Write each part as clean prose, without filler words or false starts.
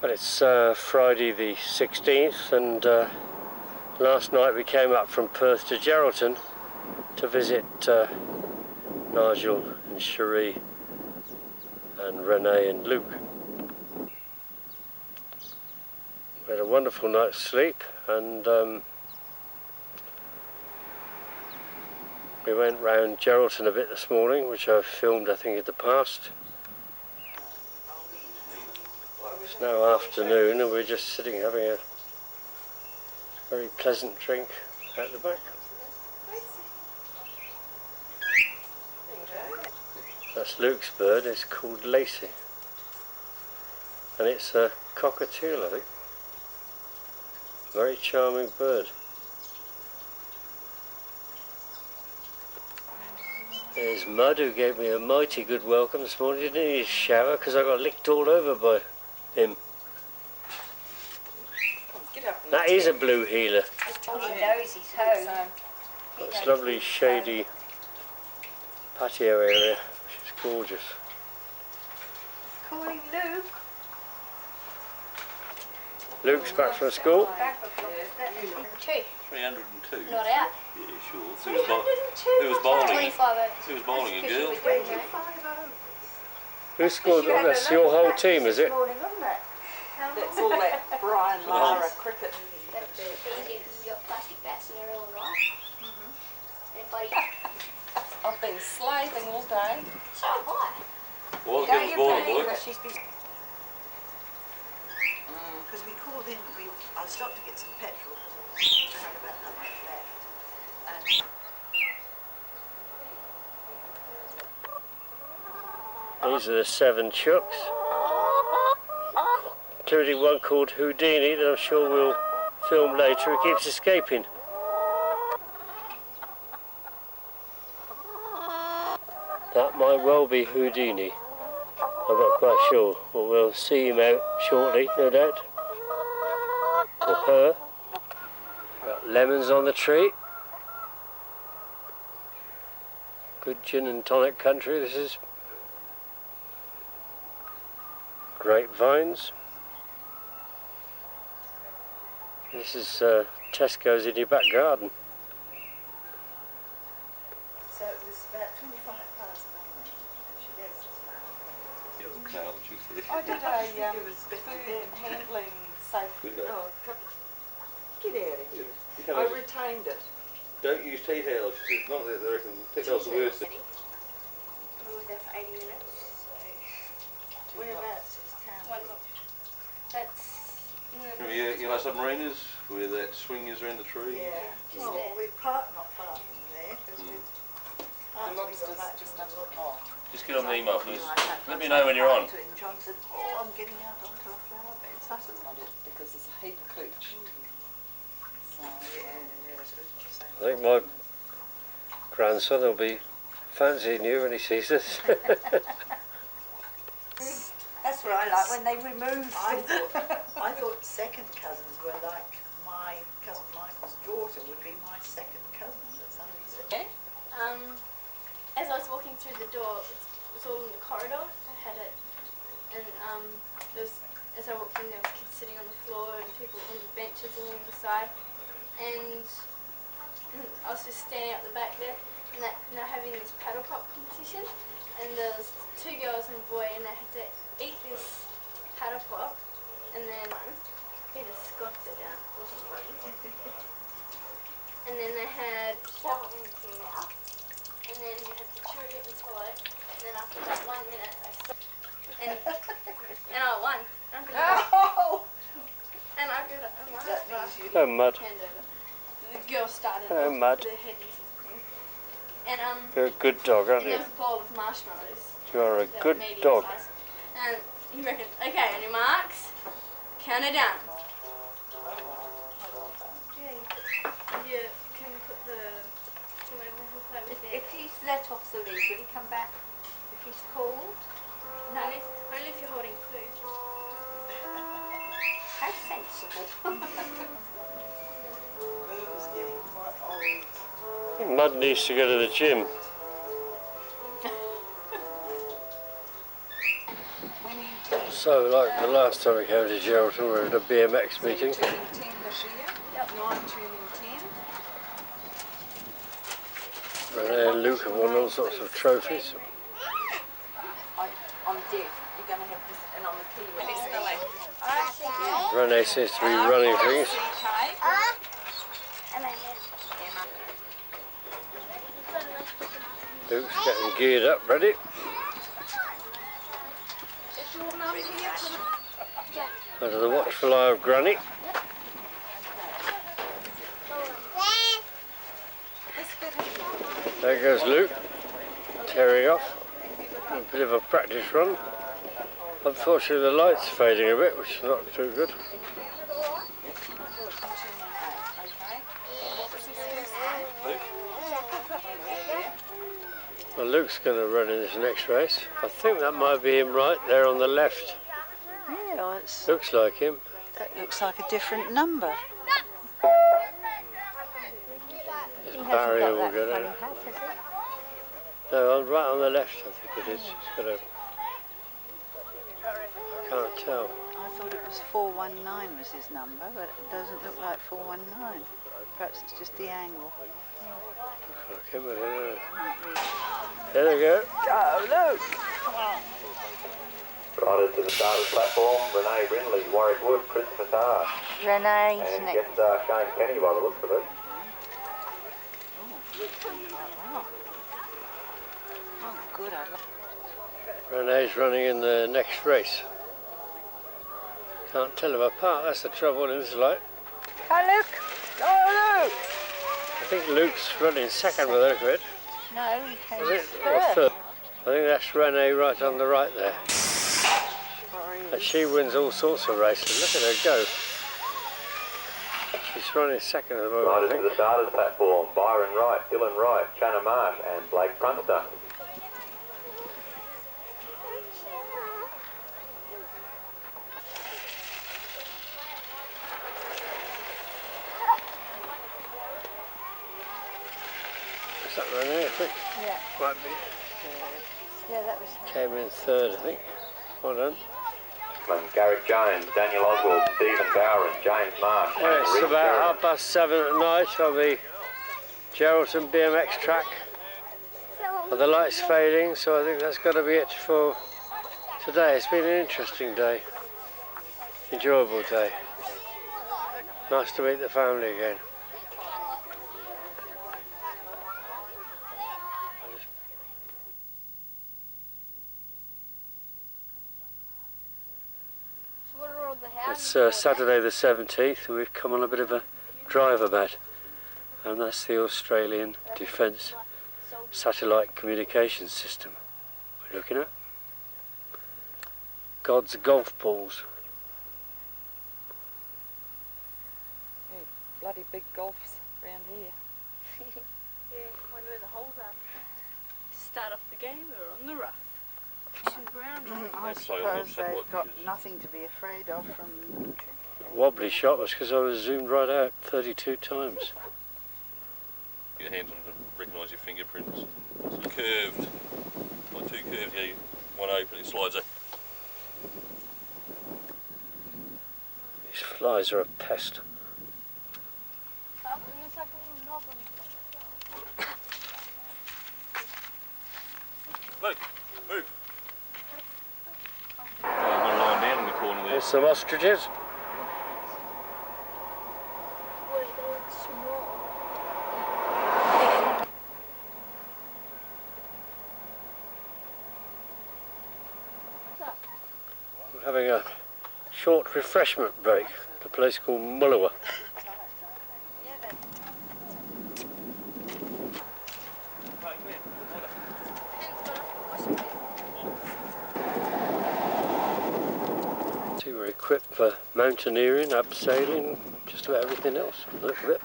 Well, it's Friday the 16th, and last night we came up from Perth to Geraldton to visit Nigel and Cherie and Renee and Luke. We had a wonderful night's sleep, and we went round Geraldton a bit this morning, which I've filmed I think in the past. It's now afternoon and we're just sitting having a very pleasant drink at the back. That's Luke's bird, it's called Lacey. And it's a cockatiel, I think. Very charming bird. There's Mud, who gave me a mighty good welcome this morning. Didn't need a shower because I got licked all over by him. That is a blue heeler. He knows he's home. It's lovely shady patio area, which is gorgeous. Calling Luke. Luke's back from school. 302. Not out. Yeah, sure. 302. Who was bowling? 25. Who was bowling? A girl? Who scored? That's your whole team, is it? That's all that Brian Lara cricket. That's easy because we've got plastic bats and they're all right. I've been slaving all day. So have I. Well, the girl was bowling, boy. Because we called in, I stopped to get some petrol because I had about that much left. These are the 7 chooks, including one called Houdini that I'm sure we'll film later. He keeps escaping. That might well be Houdini. I'm not quite sure, but we'll see him out shortly, no doubt. Or her. Got lemons on the tree. Good gin and tonic country this is. Grapevines. This is Tesco's in your back garden. So it was about 25,000. I did a food handling safety. Oh, get out of here. I retained it. Don't use tea towels, she says. Not that they reckon tea towels are the worst thing. We were there for 80 minutes. Whereabouts is town? That's... Remember you like submariners where that swing is around the tree? Yeah. Just Well, there. we parked not far from there because we... The lobsters just don't look hot. Just get on the email first. Let me know when you're on. And John said, oh, I'm getting out onto a flower bed. So I said, I did, because there's a heap of cooch. So, I think my grandson will be fancying you when he sees this. That's what I like, when they remove I thought second cousins were like my cousin Michael's daughter would be my second cousin, but somebody said... okay. As I was walking through the door, it was all in the corridor. I had it, and as I walked in, there was kids sitting on the floor and people on the benches along the side, and I was just standing out the back there, and they're having this paddle pop competition, and there was 2 girls and a boy, and they had to eat this paddle pop, and then he just scoffed it down. It wasn't funny. And then they had shove it into your mouth. And then you had to chew it and swallow it. And then after about 1 minute, I stopped. And I won. Oh! And I got a That means you... Oh, Mud. hand over. The girl started Oh, Mud. their head into the thing. And You're a good dog, aren't and you? there was a bowl of marshmallows. You are a that good were medium dog. size. And he reckoned, okay, on your marks, count it down. Yeah, you can put the... If he's let off the lead, will he come back if he's called? No. Only if you're holding food. How sensible. Boo's getting quite old. I think Mud needs to go to the gym. So, like the last time we came to Geraldton, we were at a BMX meeting. So you're turning 10 this year? Yep. 9 turning 10. Renee and Luke have won all sorts of trophies. On deck, you're going to have this, and on the key with Renee seems to be running things. Luke's getting geared up, ready. Under the watchful eye of Granny. There goes Luke, tearing off. A bit of a practice run. Unfortunately the light's fading a bit, which is not too good. Well, Luke's going to run in this next race. I think that might be him right there on the left. Yeah, well, it's, Looks like him. that looks like a different number. His barrier will go down. No, right on the left I think it is. He's got a... I can't tell. I thought it was 419 was his number, but it doesn't look like 419. Perhaps it's just the angle. Looks like him, I don't know. There we go. Go, Luke! Riders to the starter's platform, Renee Brindley, Warwick Wood, Christopher Tarr. Renee's And next. gets Shane Kenny by the looks of it. Wow. Oh, good. I love Renee's running in the next race. Can't tell them apart, that's the trouble in this light. Hi, Luke! Go, Luke! I think Luke's running second with a look of it. No, he came Was it? Or third? I think that's Renee right on the right there. And she wins all sorts of races. Look at her go. She's running second at the moment, I Riders to think. the starter's platform, Byron Wright, Dylan Wright, Channa Marsh and Blake Prunster. Is that Renee, I think? Yeah. Might be. Yeah, that was her. Came in third, I think. Well done. Garrick Jones, Daniel Oswald, Stephen Bowron, James Marsh Well, and it's Rick about Sheridan. 7:30 at night on the Geraldton BMX track. Well, the light's fading, so I think that's got to be it for today. It's been an interesting day. Enjoyable day. Nice to meet the family again. It's Saturday the 17th and we've come on a bit of a drive about, and that's the Australian Defence Satellite Communications System we're looking at. God's golf balls. Yeah, bloody big golfs around here. Yeah, wonder where the holes are. To start off the game, we're on the rough. I suppose they've got nothing to be afraid of from... Wobbly shot was because I was zoomed right out 32 times. Get your hands on it to recognise your fingerprints. It's curved, like two curves, yeah, one open, it slides out. These flies are a pest. Look, move. One lying down in the corner there. There's some ostriches. We're having a short refreshment break at a place called Mullewa. We're equipped for mountaineering, abseiling, just about everything else. Look at it.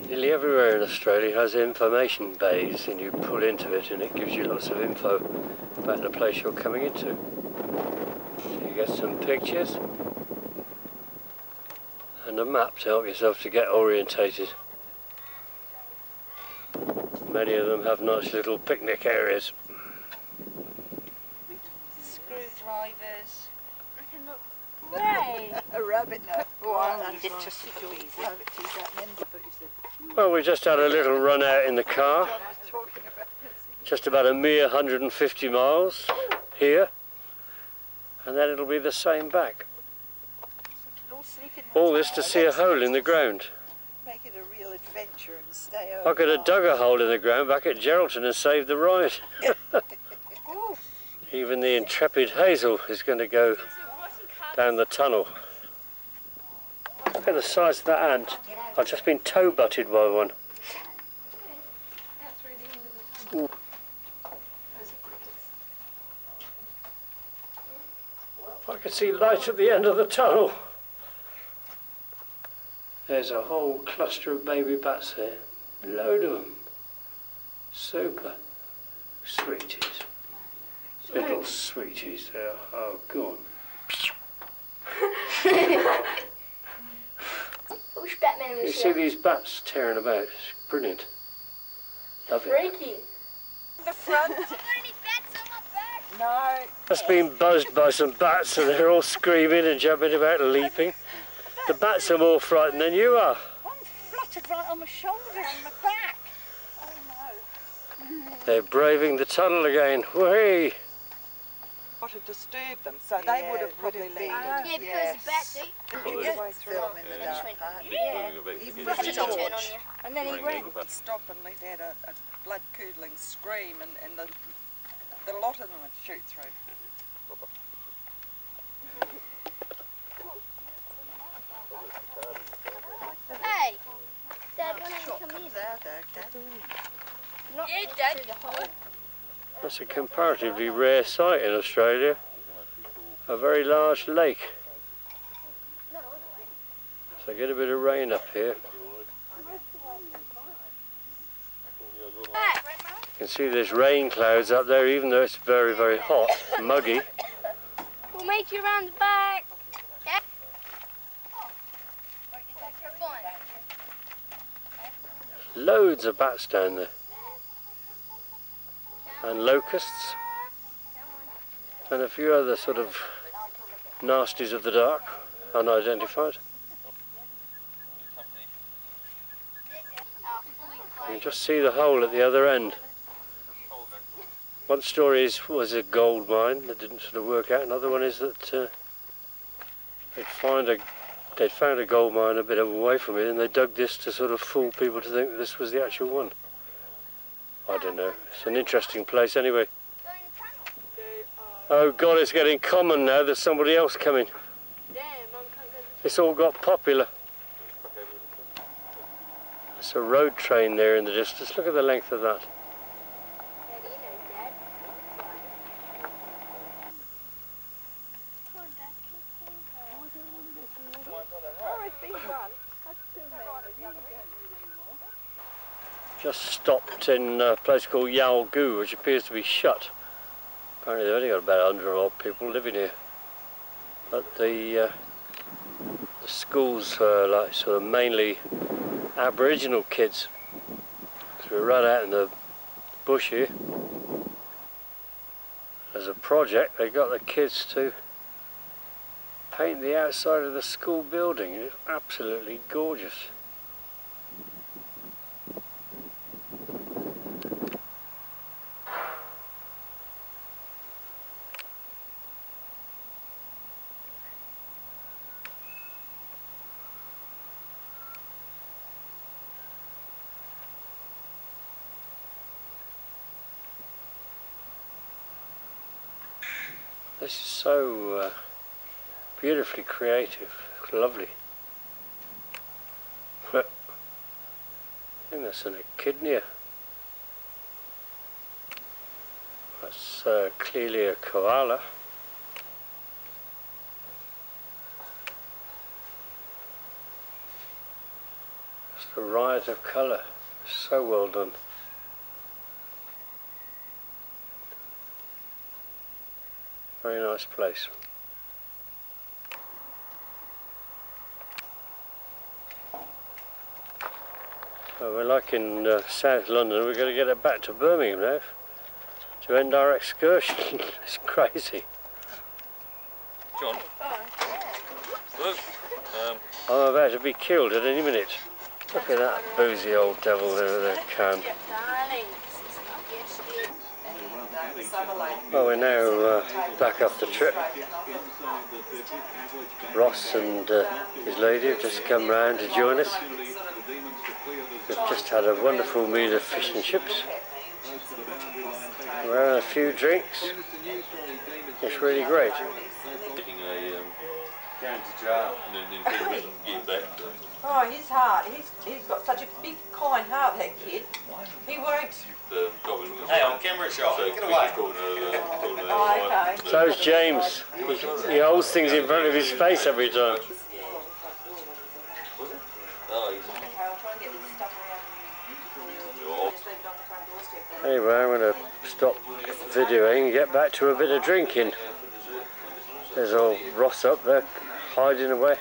Nearly everywhere in Australia has information bays, and you pull into it and it gives you lots of info about the place you're coming into. So you get some pictures and a map to help yourself to get orientated. Many of them have nice little picnic areas. Screwed drivers. Right. A rabbit no. Well, we just had a little run out in the car. Just about a mere 150 miles here. And then it'll be the same back. All this to see a hole in the ground. Make it a real adventure and stay I could have dug a hole in the ground back at Geraldton and saved the ride. Even the intrepid Hazel is going to go down the tunnel. Look at the size of that ant. I've just been toe-butted by one. Ooh. I can see light at the end of the tunnel. There's a whole cluster of baby bats there. A load of them. Super. Sweeties. Little sweeties there. Oh, go on. I wish Batman was You see these bats tearing about. It's brilliant. Love it. freaky. The front. No. That's been buzzed by some bats and they're all screaming and jumping about and leaping. The bats are more frightened than you are. One fluttered right on my shoulder and my back. Oh no. They're braving the tunnel again. Whee! What have disturbed them, so they would have probably landed. Yeah, because the bats eat. You get film in the dark part. Even if you turn on you. And then he went, stop and let out a blood-curdling scream, and the lot of them would shoot through. Hey, Dad, why don't you come in? Not through the hole. That's a comparatively rare sight in Australia. A very large lake. So get a bit of rain up here. Hey, You can see there's rain clouds up there even though it's very, very hot, muggy. we'll make you around the back. Yeah? Loads of bats down there. And locusts. And a few other sort of nasties of the dark, unidentified. You can just see the hole at the other end. One story was a gold mine that didn't sort of work out. Another one is that they'd found a gold mine a bit away from it and they dug this to sort of fool people to think that this was the actual one. I don't know. It's an interesting place anyway. Oh God, it's getting common now. There's somebody else coming. It's all got popular. There's a road train there in the distance. Look at the length of that. Just stopped in a place called Yalgoo, which appears to be shut. Apparently they've only got about 100 odd people living here. But the schools are like sort of mainly Aboriginal kids. So we ran out in the bush here. As a project, they got the kids to paint the outside of the school building. It's absolutely gorgeous. This is so beautifully creative, lovely. I think that's an echidna. That's clearly a koala. Just a riot of colour, so well done. Very nice place. Well, we're like in South London. We're going to get it back to Birmingham now to end our excursion. It's crazy. John. Look. I'm about to be killed at any minute. Look at that boozy old devil there with that can. Well, we're now back off the trip. Ross and his lady have just come round to join us. We've just had a wonderful meal of fish and chips. We're having a few drinks. It's really great. Getting a and then getting back to Oh, his heart. He's got such a big, kind heart, that kid. He won't. Hey, on camera shot. Get away. Oh, okay. So's James. He holds things in front of his face every time. Anyway, I'm going to stop videoing and get back to a bit of drinking. There's old Ross up there, hiding away.